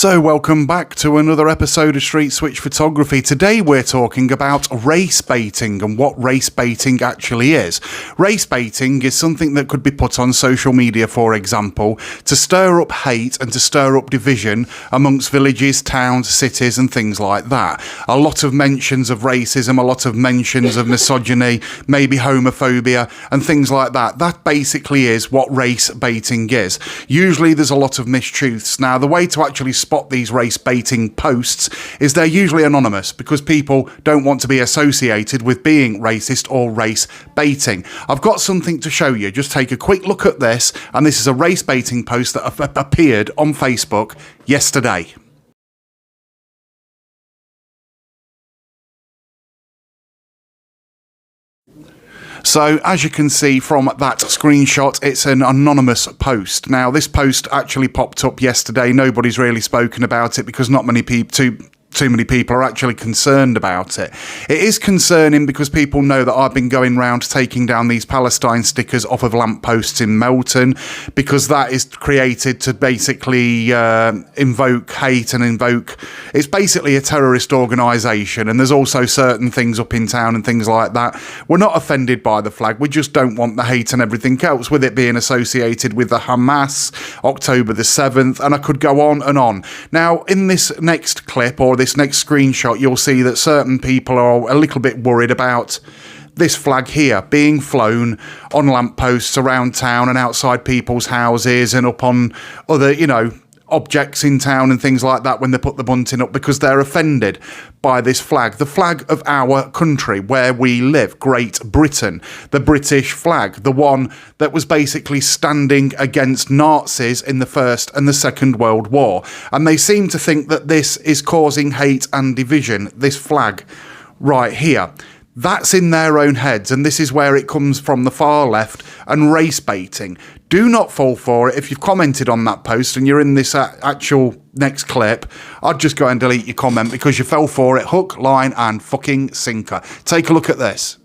So welcome back to another episode of Street Switch Photography. Today we're talking about race baiting and what race baiting actually is. Race baiting is something that could be put on social media, for example, to stir up hate and to stir up division amongst villages, towns, cities and things like that. A lot of mentions of racism, a lot of mentions of misogyny, maybe homophobia and things like that. That basically is what race baiting is. Usually there's a lot of mistruths. Now the way to actually spot these race baiting posts is they're usually anonymous because people don't want to be associated with being racist or race baiting. I've got something to show you. Just take a quick look at this, and this is a race baiting post that appeared on Facebook yesterday. So, as you can see from that screenshot, it's an anonymous post. Now, this post actually popped up yesterday. Nobody's really spoken about it because not many people, too many people are actually concerned about it. It is concerning because people know that I've been going around taking down these Palestine stickers off of lampposts in Melton, because that is created to basically invoke hate and it's basically a terrorist organisation, and there's also certain things up in town and things like that. We're not offended by the flag, we just don't want the hate and everything else with it being associated with the Hamas, October the 7th, and I could go on and on. Now, in this next clip, or this next screenshot, you'll see that certain people are a little bit worried about this flag here being flown on lampposts around town and outside people's houses and up on other, objects in town and things like that when they put the bunting up, because they're offended by this flag, the flag of our country where we live, Great Britain, the British flag, the one that was basically standing against Nazis in the First and the Second World War. And they seem to think that this is causing hate and division, this flag right here. That's in their own heads, and this is where it comes from, the far left and race baiting. Do not fall for it. If you've commented on that post and you're in this actual next clip, I'd just go and delete your comment because you fell for it hook, line and fucking sinker. Take a look at this.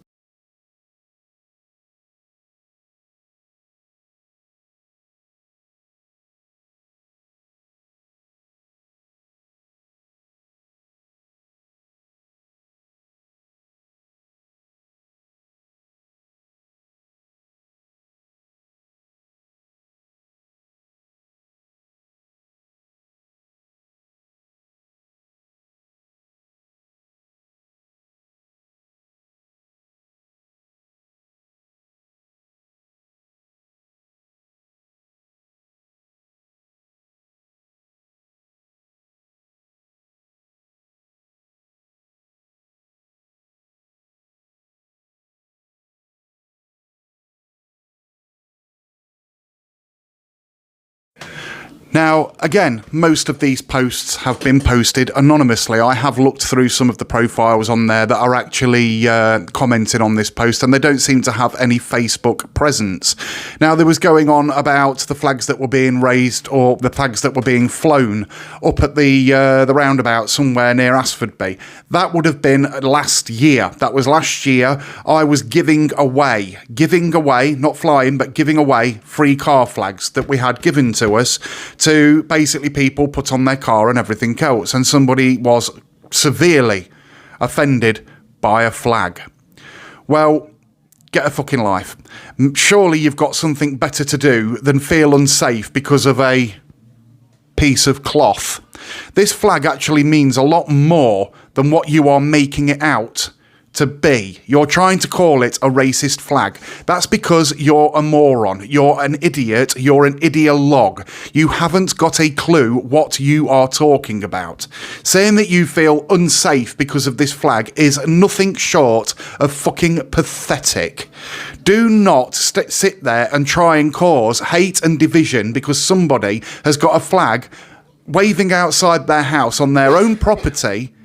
Now, again, most of these posts have been posted anonymously. I have looked through some of the profiles on there that are actually commenting on this post, and they don't seem to have any Facebook presence. Now, there was going on about the flags that were being raised, or the flags that were being flown up at the roundabout somewhere near Asfordby. That would have been last year. That was last year. I was giving away, not flying, but giving away free car flags that we had given to us to basically people put on their car and everything else, and somebody was severely offended by a flag. Well, get a fucking life. Surely you've got something better to do than feel unsafe because of a piece of cloth. This flag actually means a lot more than what you are making it out to be. You're trying to call it a racist flag. That's because you're a moron. You're an idiot. You're an ideologue. You haven't got a clue what you are talking about. Saying that you feel unsafe because of this flag is nothing short of fucking pathetic. Do not sit there and try and cause hate and division because somebody has got a flag waving outside their house on their own property,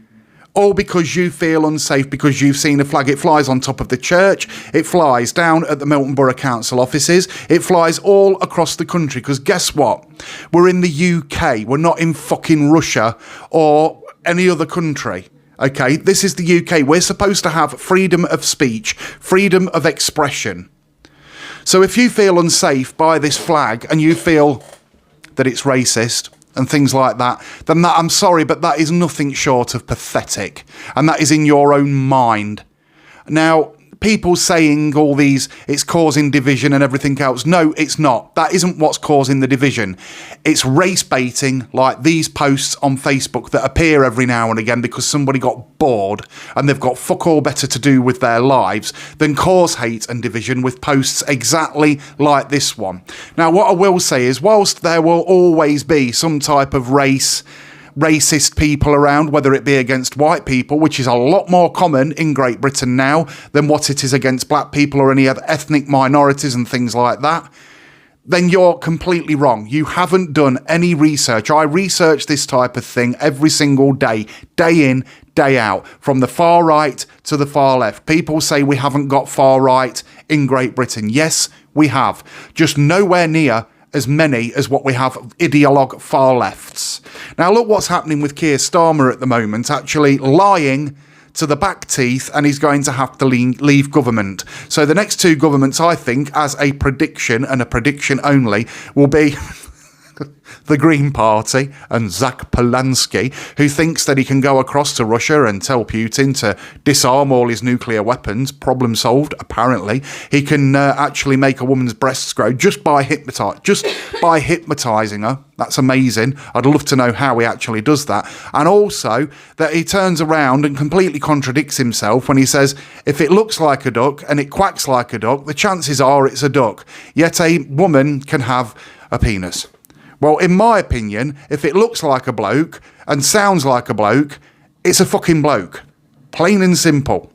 all because you feel unsafe because you've seen a flag. It flies on top of the church, it flies down at the Melton Borough Council offices, it flies all across the country, because guess what? We're in the UK, we're not in fucking Russia or any other country. Okay, this is the UK. We're supposed to have freedom of speech, freedom of expression. So if you feel unsafe by this flag and you feel that it's racist, and things like that, then that, I'm sorry, but that is nothing short of pathetic. And that is in your own mind. Now, people saying all these, it's causing division and everything else. No, it's not. That isn't what's causing the division. It's race baiting, like these posts on Facebook that appear every now and again because somebody got bored and they've got fuck all better to do with their lives than cause hate and division with posts exactly like this one. Now, what I will say is, whilst there will always be some type of racist people around, whether it be against white people, which is a lot more common in Great Britain now than what it is against black people or any other ethnic minorities and things like that, then you're completely wrong. You haven't done any research. I research this type of thing every single day, day in, day out, from the far right to the far left. People say we haven't got far right in Great Britain. Yes, we have. Just nowhere near as many as what we have ideologue far lefts. Now look what's happening with Keir Starmer at the moment, actually lying to the back teeth, and he's going to have to leave government. So the next two governments, I think, as a prediction, and a prediction only, will be the Green Party and Zach Polanski, who thinks that he can go across to Russia and tell Putin to disarm all his nuclear weapons. Problem solved, apparently. He can actually make a woman's breasts grow just by hypnotising her. That's amazing. I'd love to know how he actually does that. And also that he turns around and completely contradicts himself when he says, if it looks like a duck and it quacks like a duck, the chances are it's a duck. Yet a woman can have a penis. Well, in my opinion, if it looks like a bloke and sounds like a bloke, it's a fucking bloke. Plain and simple.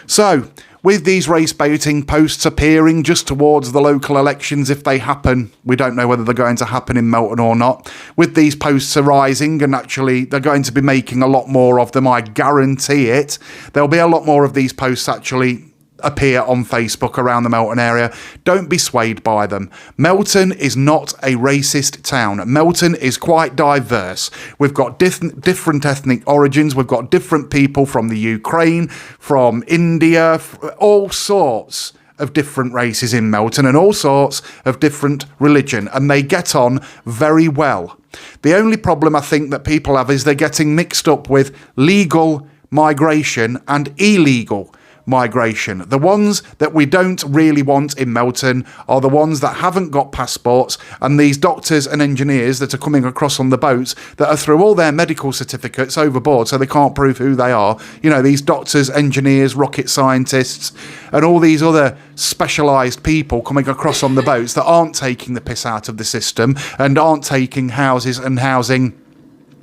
So, with these race baiting posts appearing just towards the local elections, if they happen, we don't know whether they're going to happen in Melton or not. With these posts arising, and actually they're going to be making a lot more of them, I guarantee it. There'll be a lot more of these posts actually appear on Facebook around the Melton area. Don't be swayed by them. Melton is not a racist town. Melton is quite diverse. We've got different ethnic origins. We've got different people from the Ukraine, from India, all sorts of different races in Melton and all sorts of different religion, and they get on very well. The only problem I think that people have is they're getting mixed up with legal migration and illegal migration. The ones that we don't really want in Melton are the ones that haven't got passports, and these doctors and engineers that are coming across on the boats that are through all their medical certificates overboard so they can't prove who they are. You know, these doctors, engineers, rocket scientists and all these other specialised people coming across on the boats that aren't taking the piss out of the system and aren't taking houses and housing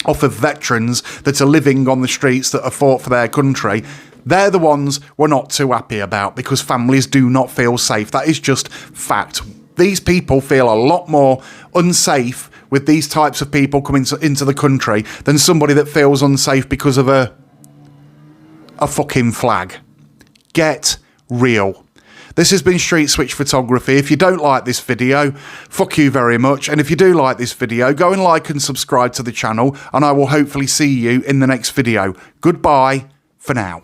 off of veterans that are living on the streets that have fought for their country. They're the ones we're not too happy about because families do not feel safe. That is just fact. These people feel a lot more unsafe with these types of people coming into the country than somebody that feels unsafe because of a fucking flag. Get real. This has been Street Switch Photography. If you don't like this video, fuck you very much. And if you do like this video, go and like and subscribe to the channel, and I will hopefully see you in the next video. Goodbye for now.